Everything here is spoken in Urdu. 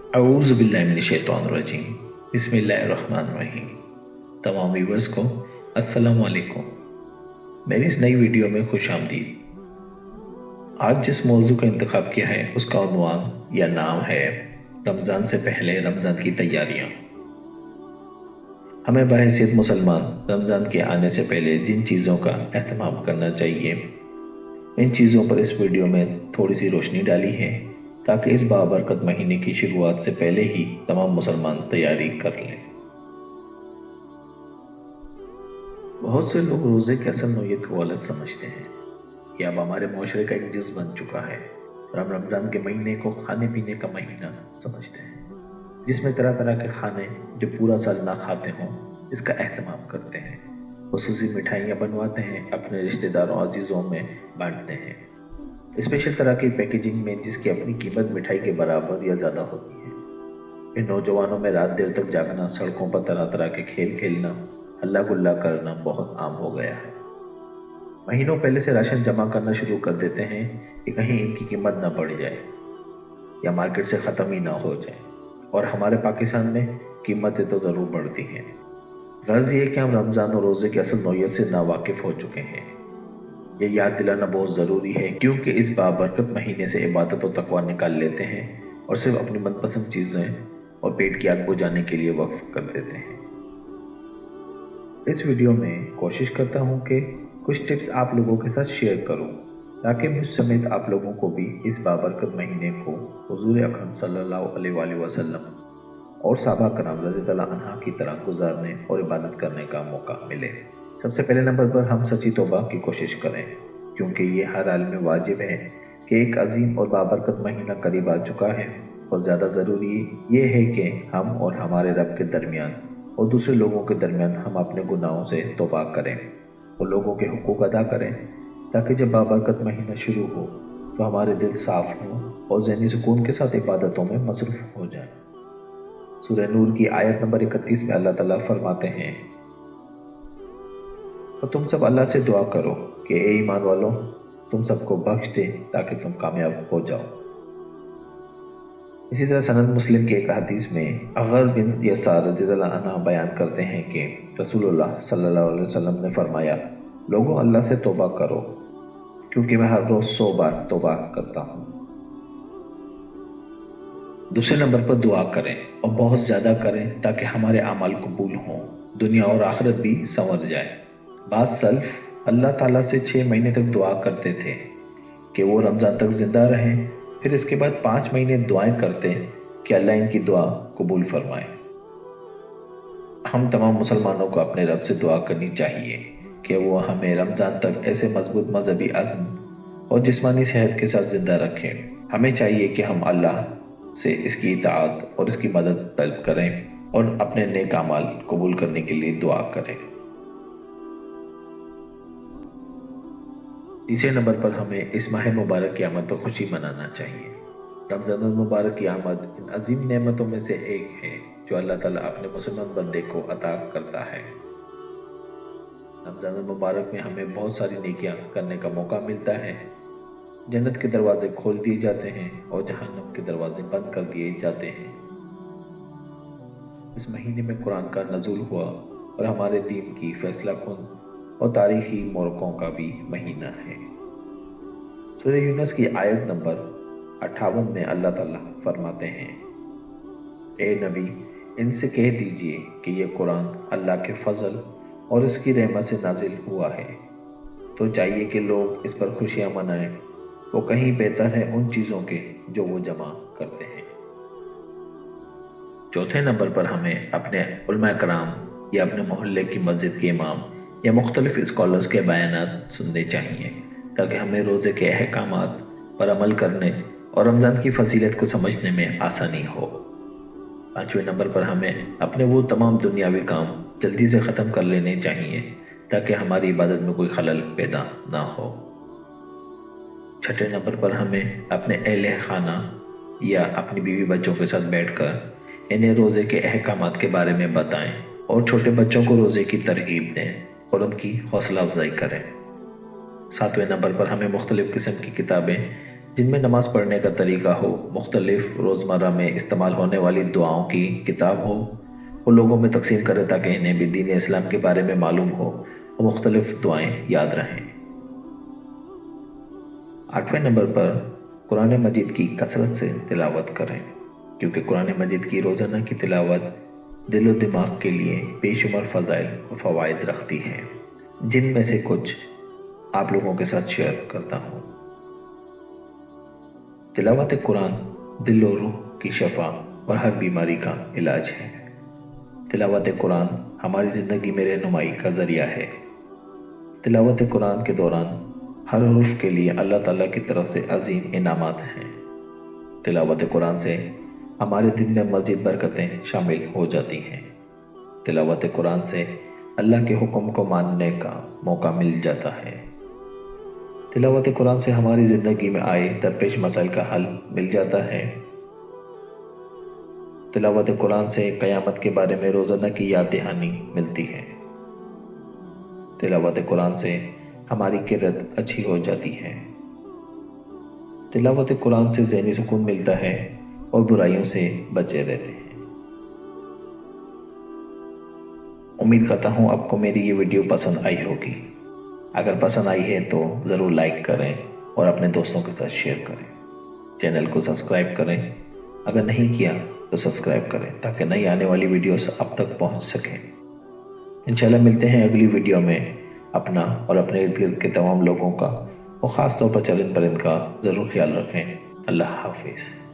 اعوذ باللہ من الشیطان الرجیم، بسم اللہ الرحمن الرحیم۔ تمام ویورز کو السلام علیکم، میری اس نئی ویڈیو میں خوش آمدید۔ آج جس موضوع کا انتخاب کیا ہے اس کا عنوان یا نام ہے رمضان سے پہلے رمضان کی تیاریاں۔ ہمیں بحیثیت مسلمان رمضان کے آنے سے پہلے جن چیزوں کا اہتمام کرنا چاہیے، ان چیزوں پر اس ویڈیو میں تھوڑی سی روشنی ڈالی ہے تاکہ اس بابرکت مہینے کی شروعات سے پہلے ہی تمام مسلمان تیاری کر لیں۔ بہت سے لوگ روزے کی اصل نوعیت کو غلط سمجھتے ہیں۔ یہ اب ہمارے معاشرے کا ایک جز بن چکا ہے اور ہم رمضان کے مہینے کو کھانے پینے کا مہینہ سمجھتے ہیں، جس میں طرح طرح کے کھانے جو پورا سال نہ کھاتے ہوں اس کا اہتمام کرتے ہیں، خصوصی مٹھائیاں بنواتے ہیں، اپنے رشتہ داروں عزیزوں میں بانٹتے ہیں، اسپیشل طرح کی پیکیجنگ میں جس کی اپنی قیمت مٹھائی کے برابر یا زیادہ ہوتی ہے۔ ان نوجوانوں میں رات دیر تک جاگنا، سڑکوں پر طرح طرح کے کھیل کھیلنا، ہلا گلا کرنا بہت عام ہو گیا ہے۔ مہینوں پہلے سے راشن جمع کرنا شروع کر دیتے ہیں کہ کہیں ان کی قیمت نہ بڑھ جائے یا مارکیٹ سے ختم ہی نہ ہو جائے، اور ہمارے پاکستان میں قیمتیں تو ضرور بڑھتی ہیں۔ غرض یہ کہ ہم رمضان اور روزے کی اصل نوعیت سے ناواقف ہو چکے ہیں۔ یہ یاد دلانا بہت ضروری ہے کیونکہ اس بابرکت مہینے سے عبادت و تقوی نکال لیتے ہیں اور صرف اپنی من پسند چیزیں اور پیٹ کی آگ بجھانے کے لیے وقف کر دیتے ہیں۔ اس ویڈیو میں کوشش کرتا ہوں کہ کچھ ٹپس آپ لوگوں کے ساتھ شیئر کروں تاکہ مجھ سمیت آپ لوگوں کو بھی اس بابرکت مہینے کو حضور اکرم صلی اللہ علیہ وآلہ وسلم اور صحابہ کرام رضی اللہ عنہ کی طرح گزارنے اور عبادت کرنے کا موقع ملے۔ سب سے پہلے نمبر پر ہم سچی توبہ کی کوشش کریں، کیونکہ یہ ہر حال میں واجب ہے کہ ایک عظیم اور بابرکت مہینہ قریب آ چکا ہے، اور زیادہ ضروری یہ ہے کہ ہم اور ہمارے رب کے درمیان اور دوسرے لوگوں کے درمیان ہم اپنے گناہوں سے توبہ کریں اور لوگوں کے حقوق ادا کریں، تاکہ جب بابرکت مہینہ شروع ہو تو ہمارے دل صاف ہوں اور ذہنی سکون کے ساتھ عبادتوں میں مصروف ہو جائیں۔ سورہ نور کی آیت نمبر 31 میں اللہ تعالیٰ فرماتے ہیں، تو تم سب اللہ سے دعا کرو کہ اے ایمان والو تم سب کو بخش دے تاکہ تم کامیاب ہو جاؤ۔ اسی طرح سند مسلم کی ایک حدیث میں اغر بن یسار رضی اللہ عنہ بیان کرتے ہیں کہ رسول اللہ صلی اللہ علیہ وسلم نے فرمایا، لوگوں اللہ سے توبہ کرو کیونکہ میں ہر روز 100 بار توبہ کرتا ہوں۔ دوسرے نمبر پر دعا کریں اور بہت زیادہ کریں تاکہ ہمارے اعمال قبول ہوں، دنیا اور آخرت بھی سنور جائے۔ بعض سلف اللہ تعالیٰ سے 6 مہینے تک دعا کرتے تھے کہ وہ رمضان تک زندہ رہیں، پھر اس کے بعد 5 مہینے دعائیں کرتے کہ اللہ ان کی دعا قبول فرمائے۔ ہم تمام مسلمانوں کو اپنے رب سے دعا کرنی چاہیے کہ وہ ہمیں رمضان تک ایسے مضبوط مذہبی عزم اور جسمانی صحت کے ساتھ زندہ رکھیں۔ ہمیں چاہیے کہ ہم اللہ سے اس کی اطاعت اور اس کی مدد طلب کریں اور اپنے نیک اعمال قبول کرنے کے لیے دعا کریں۔ تیسرے نمبر پر ہمیں اس ماہ مبارک کی آمد پر خوشی منانا چاہیے۔ رمضان المبارک کی آمد ان عظیم نعمتوں میں سے ایک ہے جو اللہ تعالیٰ اپنے مسلمان بندے کو عطا کرتا ہے۔ رمضان المبارک میں ہمیں بہت ساری نیکیاں کرنے کا موقع ملتا ہے، جنت کے دروازے کھول دیے جاتے ہیں اور جہنم کے دروازے بند کر دیے جاتے ہیں۔ اس مہینے میں قرآن کا نزول ہوا اور ہمارے دین کی فیصلہ کن اور تاریخی موقعوں کا بھی مہینہ ہے۔ سورہ یونس کی آیت نمبر 58 میں اللہ تعالیٰ فرماتے ہیں، اے نبی ان سے کہہ دیجئے کہ یہ قرآن اللہ کے فضل اور اس کی رحمت سے نازل ہوا ہے، تو چاہیے کہ لوگ اس پر خوشیاں منائیں، وہ کہیں بہتر ہے ان چیزوں کے جو وہ جمع کرتے ہیں۔ چوتھے نمبر پر ہمیں اپنے علماء کرام یا اپنے محلے کی مسجد کے امام یا مختلف اسکالرز کے بیانات سننے چاہیے تاکہ ہمیں روزے کے احکامات پر عمل کرنے اور رمضان کی فضیلت کو سمجھنے میں آسانی ہو۔ پانچویں نمبر پر ہمیں اپنے وہ تمام دنیاوی کام جلدی سے ختم کر لینے چاہیے تاکہ ہماری عبادت میں کوئی خلل پیدا نہ ہو۔ چھٹے نمبر پر ہمیں اپنے اہل خانہ یا اپنی بیوی بچوں کے ساتھ بیٹھ کر انہیں روزے کے احکامات کے بارے میں بتائیں اور چھوٹے بچوں کو روزے کی ترغیب دیں اور ان کی حوصلہ افزائی کریں۔ ساتویں نمبر پر ہمیں مختلف قسم کی کتابیں جن میں نماز پڑھنے کا طریقہ ہو، مختلف روزمرہ میں استعمال ہونے والی دعاؤں کی کتاب ہو، وہ لوگوں میں تقسیم کرے تاکہ انہیں بھی دین اسلام کے بارے میں معلوم ہو اور مختلف دعائیں یاد رہیں۔ 8ویں نمبر پر قرآن مجید کی کثرت سے تلاوت کریں، کیونکہ قرآن مجید کی روزانہ کی تلاوت دل و دماغ کے لیے بے شمار فضائل اور فوائد رکھتی ہے، جن میں سے کچھ آپ لوگوں کے ساتھ شیئر کرتا ہوں۔ تلاوت قرآن دل و روح کی شفا اور ہر بیماری کا علاج ہے۔ تلاوت قرآن ہماری زندگی میں رہنمائی کا ذریعہ ہے۔ تلاوت قرآن کے دوران ہر حرف کے لیے اللہ تعالیٰ کی طرف سے عظیم انعامات ہیں۔ تلاوت قرآن سے ہمارے دل میں مزید برکتیں شامل ہو جاتی ہیں۔ تلاوت قرآن سے اللہ کے حکم کو ماننے کا موقع مل جاتا ہے۔ تلاوت قرآن سے ہماری زندگی میں آئے درپیش مسائل کا حل مل جاتا ہے۔ تلاوت قرآن سے قیامت کے بارے میں روزانہ کی یاد دہانی ملتی ہے۔ تلاوت قرآن سے ہماری کردار اچھی ہو جاتی ہے۔ تلاوت قرآن سے ذہنی سکون ملتا ہے اور برائیوں سے بچے رہتے ہیں۔ امید کرتا ہوں آپ کو میری یہ ویڈیو پسند آئی ہوگی۔ اگر پسند آئی ہے تو ضرور لائک کریں اور اپنے دوستوں کے ساتھ شیئر کریں۔ چینل کو سبسکرائب کریں، اگر نہیں کیا تو سبسکرائب کریں تاکہ نئی آنے والی ویڈیوز آپ تک پہنچ سکیں۔ انشاءاللہ ملتے ہیں اگلی ویڈیو میں۔ اپنا اور اپنے ارد گرد کے تمام لوگوں کا اور خاص طور پر چرند پرند کا ضرور خیال رکھیں۔ اللہ حافظ۔